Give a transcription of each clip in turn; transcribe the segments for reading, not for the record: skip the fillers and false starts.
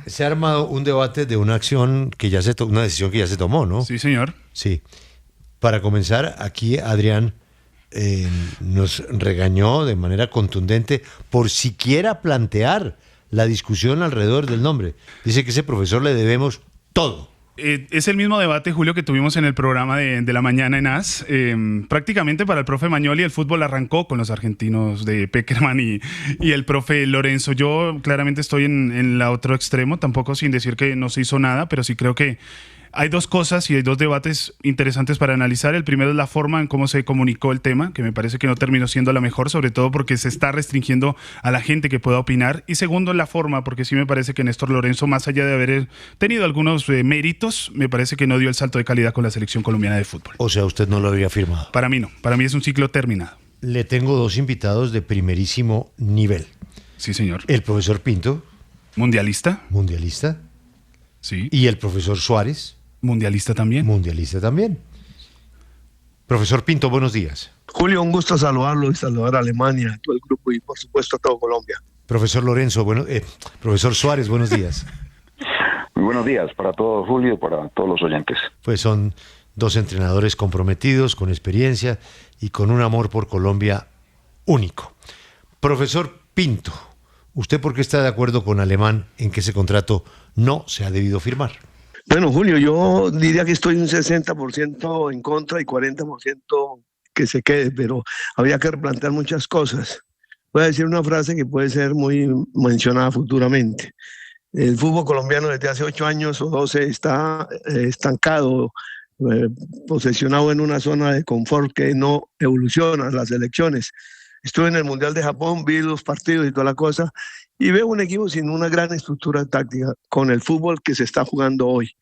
Se ha armado un debate de una acción que ya una decisión que ya se tomó, ¿no? Sí, señor. Sí. Para comenzar, aquí Adrián nos regañó de manera contundente por siquiera plantear la discusión alrededor del nombre. Dice que ese profesor le debemos todo. Es el mismo debate, Julio, que tuvimos en el programa de la mañana en AS. Prácticamente para el profe Magnoli el fútbol arrancó con los argentinos de Pekerman y el profe Lorenzo. Yo claramente estoy en la otro extremo, tampoco sin decir que no se hizo nada, pero sí creo que hay dos cosas y hay dos debates interesantes para analizar. El primero es la forma en cómo se comunicó el tema, que me parece que no terminó siendo la mejor, sobre todo porque se está restringiendo a la gente que pueda opinar. Y segundo, la forma, porque sí me parece que Néstor Lorenzo, más allá de haber tenido algunos méritos, me parece que no dio el salto de calidad con la selección colombiana de fútbol. O sea, usted no lo habría firmado. Para mí no, para mí es un ciclo terminado. Le tengo dos invitados de primerísimo nivel. Sí, señor. El profesor Pinto. Mundialista. Mundialista. Sí. Y el profesor Suárez. Mundialista también. Mundialista también. Profesor Pinto, buenos días. Julio, un gusto saludarlo y saludar a Alemania, a todo el grupo y por supuesto a todo Colombia. Profesor Lorenzo, profesor Suárez, buenos días. Muy buenos días para todos, Julio, y para todos los oyentes. Pues son dos entrenadores comprometidos, con experiencia y con un amor por Colombia único. Profesor Pinto, ¿usted por qué está de acuerdo con Alemán en que ese contrato no se ha debido firmar? Bueno, Julio, yo diría que estoy un 60% en contra y 40% que se quede, pero habría que replantear muchas cosas. Voy a decir una frase que puede ser muy mencionada futuramente. El fútbol colombiano desde hace 8 años o 12 está estancado, posesionado en una zona de confort que no evoluciona, las elecciones. Estuve en el Mundial de Japón, vi los partidos y toda la cosa, y veo un equipo sin una gran estructura táctica con el fútbol que se está jugando hoy.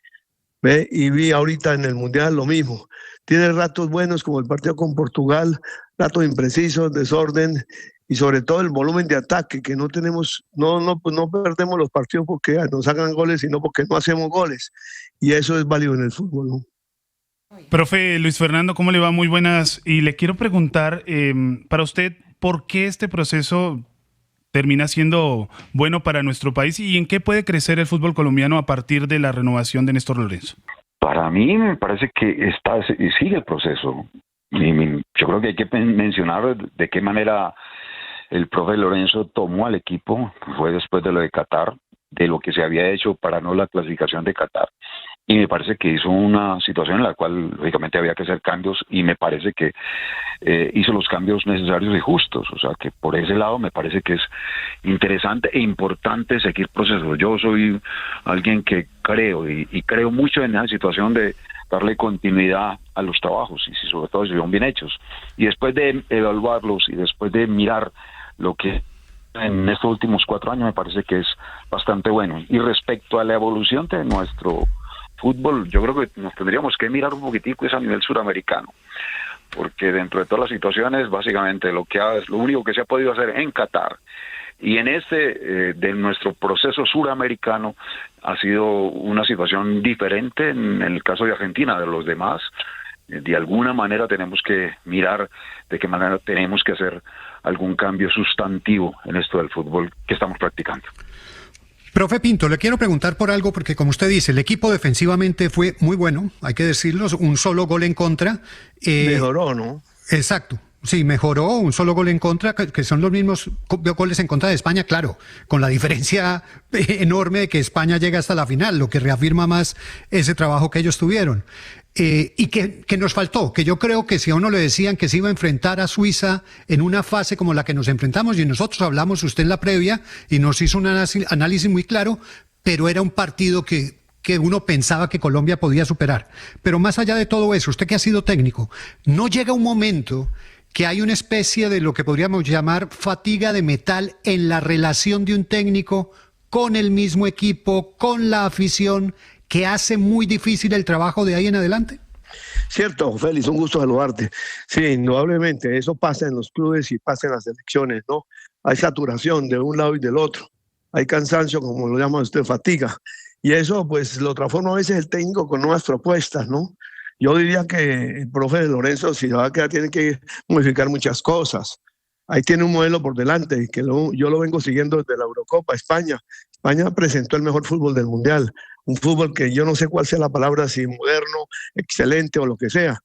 ¿Ve? Y vi ahorita en el Mundial lo mismo. Tiene ratos buenos como el partido con Portugal, ratos imprecisos, desorden y sobre todo el volumen de ataque que no tenemos, no perdemos los partidos porque nos hagan goles, sino porque no hacemos goles. Y eso es válido en el fútbol, ¿no? Profe Luis Fernando, ¿cómo le va? Muy buenas. Y le quiero preguntar, para usted, ¿por qué este proceso termina siendo bueno para nuestro país y en qué puede crecer el fútbol colombiano a partir de la renovación de Néstor Lorenzo? Para mí me parece que sigue el proceso. Yo creo que hay que mencionar de qué manera el profe Lorenzo tomó al equipo. Fue después de lo de Qatar, de lo que se había hecho para no la clasificación de Qatar. Y me parece que hizo una situación en la cual lógicamente había que hacer cambios y me parece que hizo los cambios necesarios y justos. O sea que por ese lado me parece que es interesante e importante seguir procesos. Yo soy alguien que creo y creo mucho en esa situación de darle continuidad a los trabajos y sobre todo si son bien hechos. Y después de evaluarlos y después de mirar lo que en estos últimos 4 años me parece que es bastante bueno. Y respecto a la evolución de nuestro fútbol, yo creo que nos tendríamos que mirar un poquitico es a nivel suramericano, porque dentro de todas las situaciones, básicamente lo único que se ha podido hacer en Qatar y en de nuestro proceso suramericano ha sido una situación diferente en el caso de Argentina. De los demás, de alguna manera tenemos que mirar de qué manera tenemos que hacer algún cambio sustantivo en esto del fútbol que estamos practicando. Profe Pinto, le quiero preguntar por algo, porque como usted dice, el equipo defensivamente fue muy bueno, hay que decirlo, un solo gol en contra. Mejoró, ¿no? Exacto. Sí, mejoró, un solo gol en contra, que son los mismos goles en contra de España, claro, con la diferencia enorme de que España llega hasta la final, lo que reafirma más ese trabajo que ellos tuvieron. Y que nos faltó, que yo creo que si a uno le decían que se iba a enfrentar a Suiza en una fase como la que nos enfrentamos, y nosotros hablamos, usted en la previa, y nos hizo un análisis muy claro, pero era un partido que uno pensaba que Colombia podía superar. Pero más allá de todo eso, usted que ha sido técnico, ¿no llega un momento que hay una especie de lo que podríamos llamar fatiga de metal en la relación de un técnico con el mismo equipo, con la afición, que hace muy difícil el trabajo de ahí en adelante? Cierto, Félix, un gusto saludarte. Sí, indudablemente, eso pasa en los clubes y pasa en las selecciones, ¿no? Hay saturación de un lado y del otro. Hay cansancio, como lo llama usted, fatiga. Y eso, pues, lo transforma a veces el técnico con nuevas propuestas, ¿no? Yo diría que el profe Lorenzo, si se va a quedar, tiene que modificar muchas cosas. Ahí tiene un modelo por delante, que yo lo vengo siguiendo desde la Eurocopa, España. España presentó el mejor fútbol del mundial, un fútbol que yo no sé cuál sea la palabra, si moderno, excelente o lo que sea.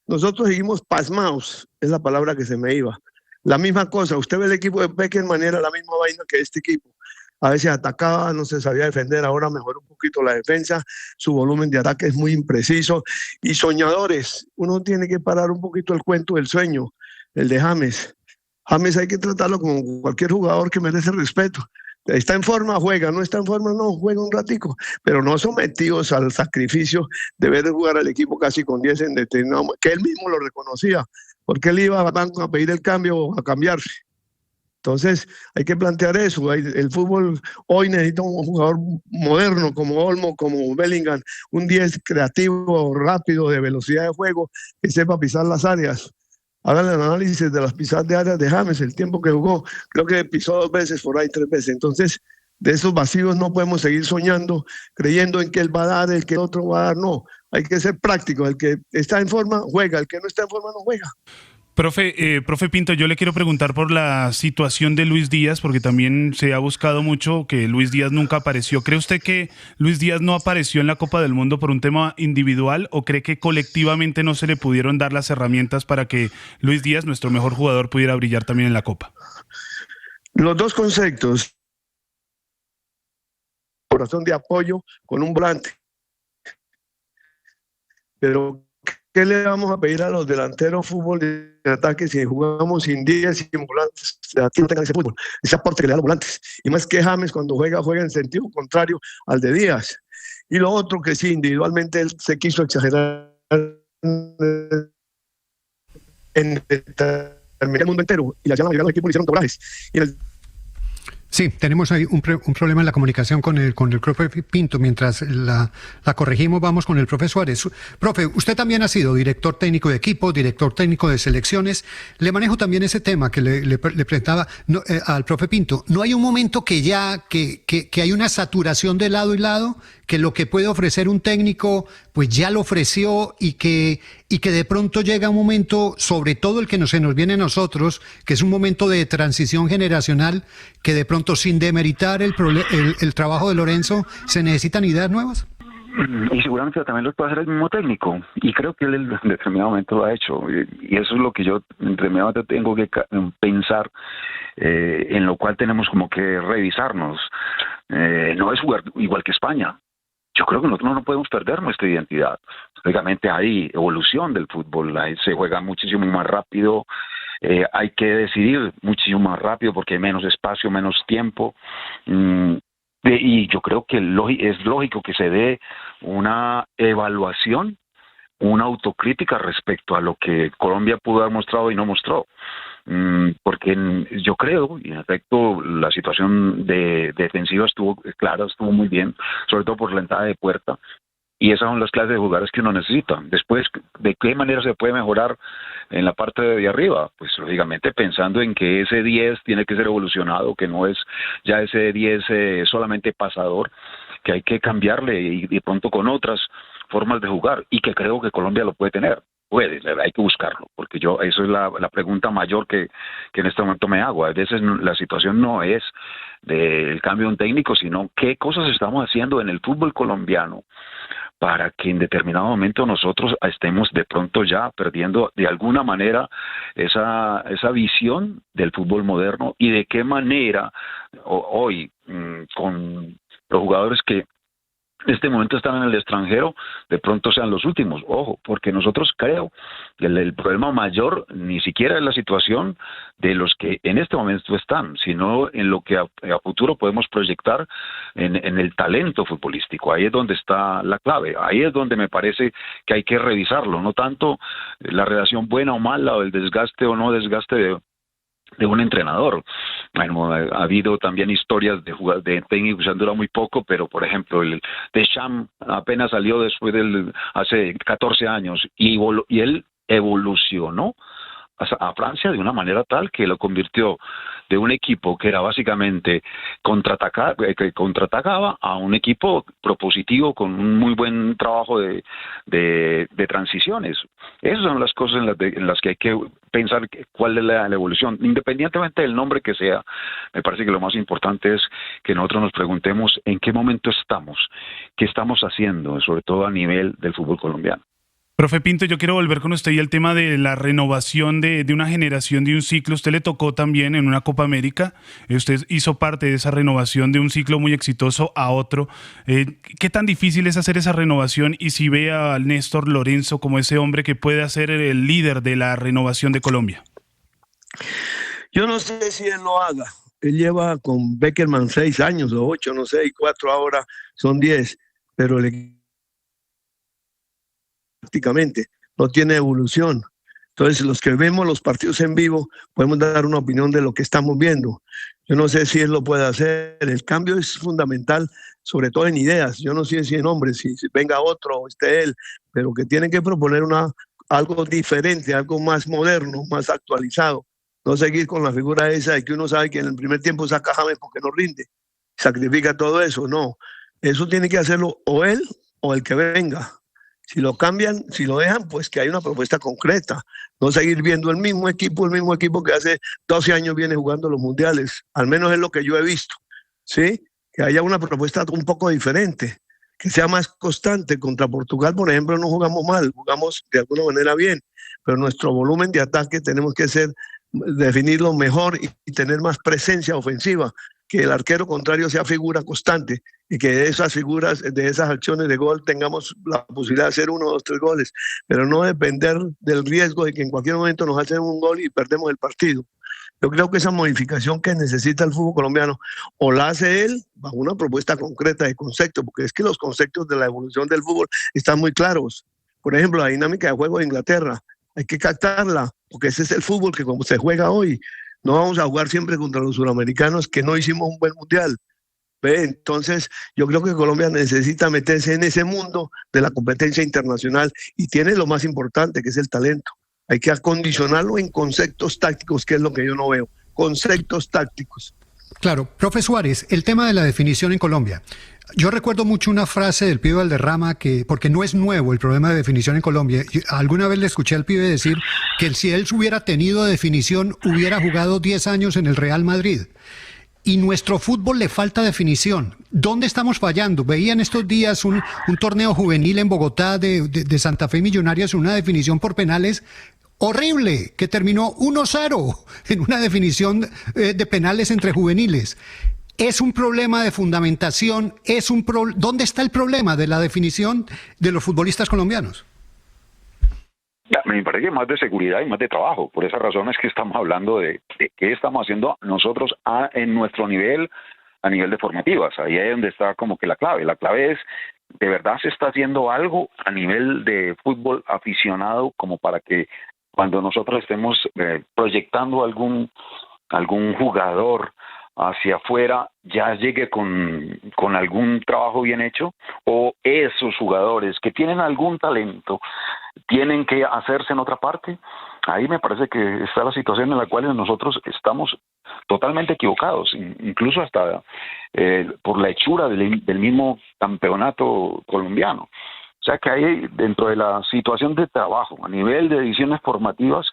Nosotros seguimos pasmados, es la palabra que se me iba. La misma cosa, usted ve el equipo de Peckerman, era la misma vaina que este equipo. A veces atacaba, no se sabía defender, ahora mejoró un poquito la defensa, su volumen de ataque es muy impreciso. Y soñadores, uno tiene que parar un poquito el cuento del sueño, el de James. James hay que tratarlo como cualquier jugador que merece respeto. Está en forma, juega, no está en forma, no, juega un ratico, pero no sometidos al sacrificio de ver jugar al equipo casi con 10 en determinado, que él mismo lo reconocía, porque él iba a banco a pedir el cambio o a cambiarse. Entonces hay que plantear eso. El fútbol hoy necesita un jugador moderno como Olmo, como Bellingham, un 10 creativo, rápido, de velocidad de juego, que sepa pisar las áreas. Hagan el análisis de las pisadas de áreas de James, el tiempo que jugó, creo que pisó 2 veces, por ahí 3 veces. Entonces, de esos vacíos no podemos seguir soñando, creyendo en que él va a dar, el que el otro va a dar. No, hay que ser práctico. El que está en forma, juega. El que no está en forma, no juega. Profe Pinto, yo le quiero preguntar por la situación de Luis Díaz, porque también se ha buscado mucho que Luis Díaz nunca apareció. ¿Cree usted que Luis Díaz no apareció en la Copa del Mundo por un tema individual o cree que colectivamente no se le pudieron dar las herramientas para que Luis Díaz, nuestro mejor jugador, pudiera brillar también en la Copa? Los dos conceptos. Corazón de apoyo con un volante. Pero ¿qué le vamos a pedir a los delanteros fútbol de ataque si jugamos sin 10 y sin volantes? Aquí no tengan ese fútbol, ese aporte que le da a los volantes. Y más que James cuando juega en sentido contrario al de Díaz. Y lo otro que sí, individualmente él se quiso exagerar en el mundo entero. Y la mayoría de los equipos le hicieron dobrajes. Y en el Sí, tenemos ahí un problema en la comunicación con el profe Pinto. Mientras la corregimos, vamos con el profe Suárez. Profe, usted también ha sido director técnico de equipo, director técnico de selecciones. Le manejo también ese tema que le presentaba al profe Pinto. ¿No hay un momento que ya que hay una saturación de lado y lado, que lo que puede ofrecer un técnico pues ya lo ofreció y que de pronto llega un momento, sobre todo el que se nos viene a nosotros, que es un momento de transición generacional, que de pronto, sin demeritar el trabajo de Lorenzo, se necesitan ideas nuevas? Y seguramente también lo puede hacer el mismo técnico, y creo que él en determinado momento lo ha hecho, y eso es lo que yo en determinado momento tengo que pensar, en lo cual tenemos como que revisarnos. No es jugar igual que España. Yo creo que nosotros no podemos perder nuestra identidad. Lógicamente hay evolución del fútbol, se juega muchísimo más rápido, hay que decidir muchísimo más rápido porque hay menos espacio, menos tiempo. Y yo creo que es lógico que se dé una evaluación, una autocrítica respecto a lo que Colombia pudo haber mostrado y no mostró. Porque yo creo, y en efecto, la situación defensiva estuvo clara, estuvo muy bien, sobre todo por la entrada de puerta. Y esas son las clases de jugadores que uno necesita. Después, ¿de qué manera se puede mejorar en la parte de arriba? Pues lógicamente pensando en que ese 10 tiene que ser evolucionado, que no es ya ese 10 solamente pasador, que hay que cambiarle y de pronto con otras formas de jugar, y que creo que Colombia lo puede tener. Hay que buscarlo, porque eso es la pregunta mayor que en este momento me hago. A veces la situación no es del cambio de un técnico, sino qué cosas estamos haciendo en el fútbol colombiano para que en determinado momento nosotros estemos de pronto ya perdiendo de alguna manera esa visión del fútbol moderno, y de qué manera hoy con los jugadores que en este momento están en el extranjero, de pronto sean los últimos. Ojo, porque nosotros creo que el problema mayor ni siquiera es la situación de los que en este momento están, sino en lo que a futuro podemos proyectar en el talento futbolístico. Ahí es donde está la clave, ahí es donde me parece que hay que revisarlo, no tanto la relación buena o mala, o el desgaste o no desgaste de un entrenador. Bueno, ha habido también historias de técnicos que han durado muy poco, pero por ejemplo el Deschamps apenas salió hace 14 años y él evolucionó a Francia de una manera tal que lo convirtió de un equipo que era básicamente que contraatacaba a un equipo propositivo con un muy buen trabajo de transiciones. Esas son las cosas en las que hay que pensar cuál es la evolución, independientemente del nombre que sea. Me parece que lo más importante es que nosotros nos preguntemos en qué momento estamos, qué estamos haciendo, sobre todo a nivel del fútbol colombiano. Profe Pinto, yo quiero volver con usted y el tema de la renovación de una generación, de un ciclo. Usted le tocó también en una Copa América, usted hizo parte de esa renovación de un ciclo muy exitoso a otro. ¿Qué tan difícil es hacer esa renovación y si ve a Néstor Lorenzo como ese hombre que puede ser el líder de la renovación de Colombia? Yo no sé si él lo haga. Él lleva con Beckerman 6 años o 8, no sé, y 4 ahora son 10, pero prácticamente no tiene evolución. Entonces, los que vemos los partidos en vivo podemos dar una opinión de lo que estamos viendo. Yo no sé si él lo puede hacer. El cambio es fundamental, sobre todo en ideas. Yo no sé si en hombres, si venga otro o esté él, pero que tienen que proponer algo diferente, algo más moderno, más actualizado. No seguir con la figura esa de que uno sabe que en el primer tiempo saca a James porque no rinde, sacrifica todo eso. No, eso tiene que hacerlo o él o el que venga. Si lo cambian, si lo dejan, pues que hay una propuesta concreta. No seguir viendo el mismo equipo que hace 12 años viene jugando los mundiales. Al menos es lo que yo he visto. ¿Sí? Que haya una propuesta un poco diferente, que sea más constante. Contra Portugal, por ejemplo, no jugamos mal, jugamos de alguna manera bien, pero nuestro volumen de ataque tenemos que definirlo mejor y tener más presencia ofensiva. Que el arquero contrario sea figura constante y que de esas figuras, de esas acciones de gol tengamos la posibilidad de hacer 1, 2, 3 goles, pero no depender del riesgo de que en cualquier momento nos hacen un gol y perdemos el partido. Yo creo que esa modificación que necesita el fútbol colombiano o la hace él bajo una propuesta concreta de concepto, porque es que los conceptos de la evolución del fútbol están muy claros. Por ejemplo, la dinámica de juego de Inglaterra, hay que captarla, porque ese es el fútbol que como se juega hoy. No vamos a jugar siempre contra los suramericanos que no hicimos un buen mundial. ¿Ve? Entonces, yo creo que Colombia necesita meterse en ese mundo de la competencia internacional y tiene lo más importante, que es el talento. Hay que acondicionarlo en conceptos tácticos, que es lo que yo no veo. Conceptos tácticos. Claro, profe Suárez, el tema de la definición en Colombia. Yo recuerdo mucho una frase del pibe Valderrama, porque no es nuevo el problema de definición en Colombia. Alguna vez le escuché al pibe decir que si él hubiera tenido definición, hubiera jugado 10 años en el Real Madrid. Y nuestro fútbol le falta definición. ¿Dónde estamos fallando? Veía en estos días un torneo juvenil en Bogotá de Santa Fe Millonarios, una definición por penales horrible, que terminó 1-0 en una definición de penales entre juveniles. ¿Es un problema de fundamentación? ¿Dónde está el problema de la definición de los futbolistas colombianos? Me parece que más de seguridad y más de trabajo. Por esa razón es que estamos hablando de qué estamos haciendo nosotros en nuestro nivel, a nivel de formativas. Ahí es donde está como que la clave. La clave es, ¿de verdad se está haciendo algo a nivel de fútbol aficionado como para que cuando nosotros estemos proyectando algún jugador hacia afuera ya llegue con algún trabajo bien hecho? ¿O esos jugadores que tienen algún talento tienen que hacerse en otra parte? Ahí me parece que está la situación en la cual nosotros estamos totalmente equivocados, incluso hasta por la hechura del mismo campeonato colombiano. O sea que ahí, dentro de la situación de trabajo, a nivel de ediciones formativas,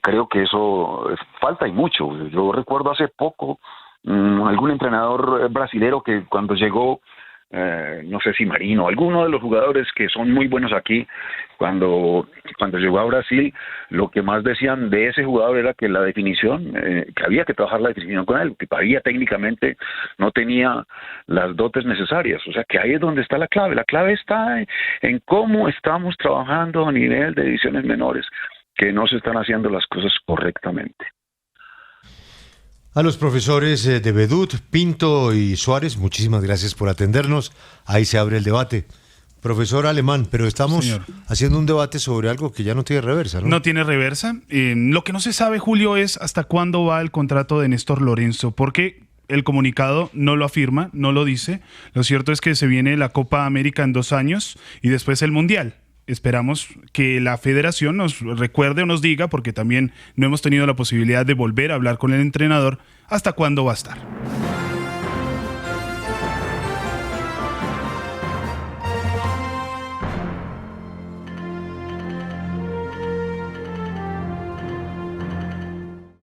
creo que eso falta y mucho. Yo recuerdo hace poco algún entrenador brasilero que cuando llegó, no sé si Marino, alguno de los jugadores que son muy buenos aquí, cuando llegó a Brasil, lo que más decían de ese jugador era que la definición, que había que trabajar la definición con él, que todavía técnicamente no tenía las dotes necesarias. O sea que ahí es donde está la clave. La clave está en cómo estamos trabajando a nivel de divisiones menores, que no se están haciendo las cosas correctamente. A los profesores de Bedut, Pinto y Suárez, muchísimas gracias por atendernos. Ahí se abre el debate. Profesor Alemán, pero estamos haciendo un debate sobre algo que ya no tiene reversa, ¿no? No tiene reversa. Lo que no se sabe, Julio, es hasta cuándo va el contrato de Néstor Lorenzo, porque el comunicado no lo afirma, no lo dice. Lo cierto es que se viene la Copa América en 2 años y después el Mundial. esperamos que la federación nos recuerde o nos diga, porque también no hemos tenido la posibilidad de volver a hablar con el entrenador, hasta cuándo va a estar.